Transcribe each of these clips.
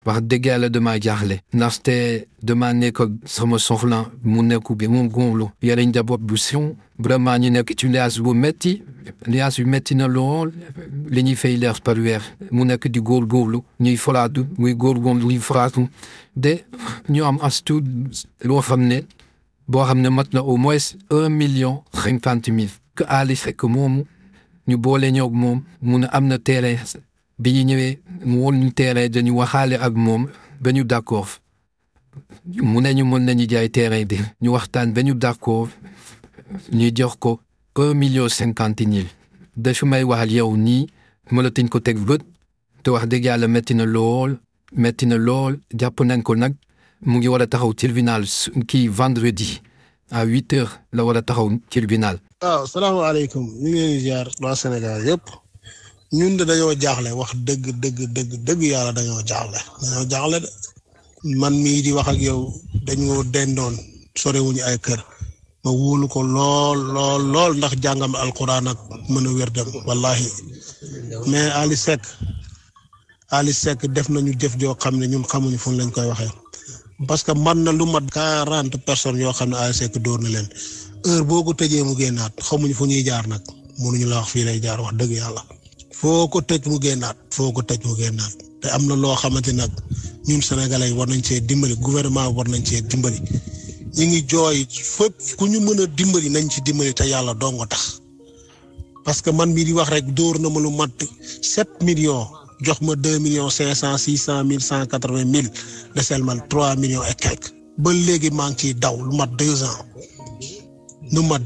wax dëgg yàlla dama jaaxle ndaxte dama nekk sama soxla mu nekk bi mu góorlu yore njaboot bu siw vraiment ñu nekk ci liaas bu métti liaas bi métti na lool li ñuy fay leer par weer mu nekk di góorgóorlu ñuy faraatu muy góorgóorlu ñuy faraatu de ñu am as tuut loo xam ne boo xam ne mat na au moins 1,50,000 que Ali Seck moomu ñu boole ñoog moom mu ne am na terrain bi ñu ñëwee mu woon ñu terrain dañu waxaale ak moom ba ñu d'accord mu ne ñu mën nañu jaay terrain bi ñu waxtaan ba ñu d'accord ñu jox ko 1,50,000 de su may wax ak yow nii mënatuñ ko teg bët te wax dëgg yàlla métti na lool jàpp nañ ko nag mu ngi war a taxaw tribunal kii vendredi à 8h la war a taxaw tribunal. waaw salaamaaleykum ñu ngi leen di ziar waa Sénégal yëpp ñun de dañoo jaaxle wax dëgg yàlla dañoo jaaxle de man mii di wax ak yow dañoo dendoon sorewuñu ay kër ma wóolu ko lool ndax jàngam alquran ak mën a wér dem wallahi mais Ali Seck def nañu jëf joo xam ne ñun xamuñu fu lañ koy waxee parce que man na lu mat 40 personnes yoo xam ne Ali Seck dóor na leen heure boo ko tëjee mu génnaat xamuñu fu ñuy jaar nag mënuñu la wax fii lay jaar wax dëgg yàlla foo ko tëj mu génnaat te am na loo xamante nag ñun sénégalais war nañ cee dimbali gouvernement war nañ cee dimbali ñu ngi jooy fépp ku ñu mën a dimbali nañ ci dimbali te yàlla dongo tax parce que man mii di wax rek dóor na ma lu mat 7 millions jox ma 2,500,600,180,000 desel ma 3 millions et quelques ba léegi maa ngi ciy daw lu mat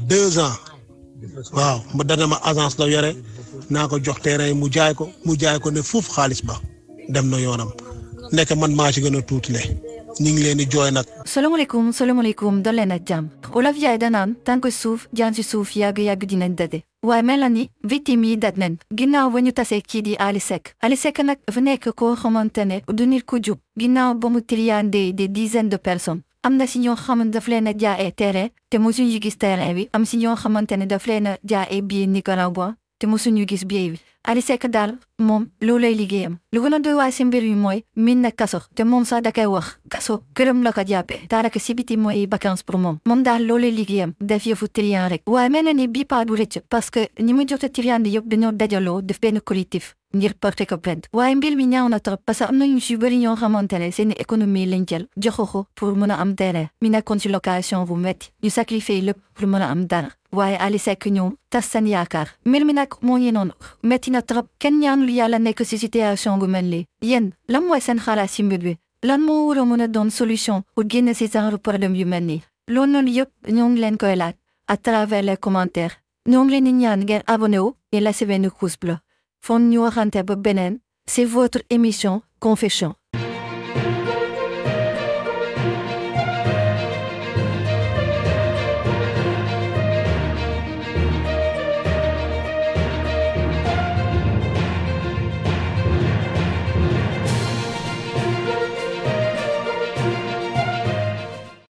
2 ans waaw ma dana ma agence la yore naa ko jox terrain mu jaay ko ne fuuf xaalis ba dem na yoonam nekk man maa ci gën a tuutile ñu ngi leen di jooy nag. salaamaaleykum dal leen ak jàmm Wolof yaay danaan tànk suuf jaan ci suuf yàgg dinañ dade waaye mel na ni victime yi dat nañ ginnaaw ba ñu tasee kii di Ali Seck nag dafa nekk koo xamante ne du nit ku jub ginnaaw ba mu triandé des dizaines de personnes am na si ñoo xamante daf leen a jaayee terrain te mosuñu gis terrain bi am si ñoo xamante ne daf leen a jaayee billet Nicaragua te mosuñu gis billet bi Ali Seck daal moom loolay liggéeyam lu gën a doy waa si mbir yi mooy min na kaso te moom sax da koy wax kaso këram la ko jàppee daanaka si biti mooy vacances pour moom daal loolay liggéeyam def yëfu trian rek waaye mel na ni bii pas du rëcc parce que ñi mu jot a trian yëpp dañoo dajaloo def benn collectif ngir porter ko plainte waaye mbir mi ñaaw na trop parce que am na ñu si bëri ñoo xamante ne seen économie lañ jël jox ko pour mën a am terrain mi nekkoon ci location bu métti ñu sacrifier lépp pour mën a am dara waaye Ali Seck ñoom tas seen yaakaar mbir mi nag moo ngi noonu métti na trop kenn ñaanul yàlla nekk ci situation gu mel nii yéen lan mooy seen xalaat ci mbir bi lan moo war a mën a doon solution pour génn ci genre problème yu mel nii loolu noonu yëpp ñoo ngi leen koy laaj à travers les commentaires ñoo ngi leen di ñaan ngeen abonné wu et laisser benn pouce bleu fon ñu waxante ba beneen c'est votre émission Confession.